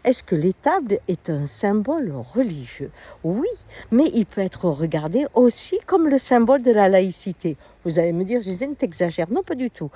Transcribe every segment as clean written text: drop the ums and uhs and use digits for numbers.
est-ce que l'étable est un symbole religieux? Oui, mais il peut être regardé aussi comme le symbole de la laïcité. Vous allez me dire, Gisèle, t'exagères. Non, pas du tout.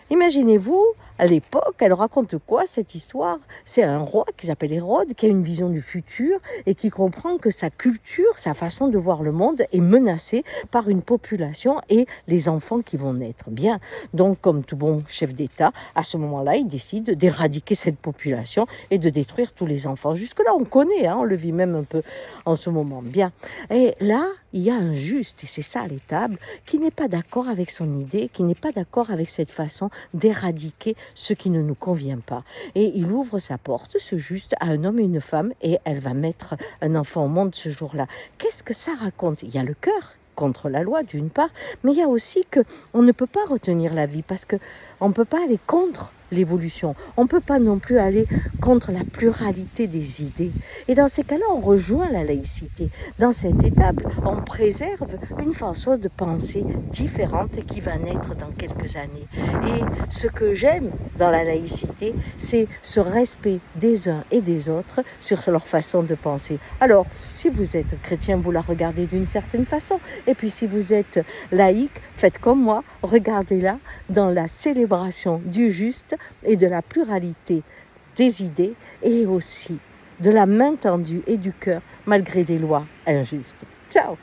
Imaginez-vous, à l'époque, elle raconte quoi cette histoire? C'est un roi qui s'appelle Hérode, qui a une vision du futur et qui comprend que sa culture, sa façon de voir le monde est menacée par une population et les enfants qui vont naître. Bien, donc comme tout bon chef d'État, à ce moment-là, il décide d'éradiquer cette population et de détruire tous les enfants. Jusque-là, on connaît, on le vit même un peu en ce moment. Bien, et là, il y a un juste, et c'est ça l'étable, qui n'est pas d'accord avec son idée, qui n'est pas d'accord avec cette façon d'éradiquer ce qui ne nous convient pas. Et il ouvre sa porte, ce juste, à un homme et une femme, et elle va mettre un enfant au monde ce jour-là. Qu'est-ce que ça raconte? Il y a le cœur contre la loi d'une part, mais il y a aussi que on ne peut pas retenir la vie parce que on ne peut pas aller contre l'évolution. On ne peut pas non plus aller contre la pluralité des idées. Et dans ces cas-là, on rejoint la laïcité. Dans cette étape, on préserve une façon de penser différente qui va naître dans quelques années. Et ce que j'aime dans la laïcité, c'est ce respect des uns et des autres sur leur façon de penser. Alors, si vous êtes chrétien, vous la regardez d'une certaine façon. Et puis, si vous êtes laïque, faites comme moi, regardez-la dans la célébration du juste et de la pluralité des idées et aussi de la main tendue et du cœur malgré des lois injustes. Ciao!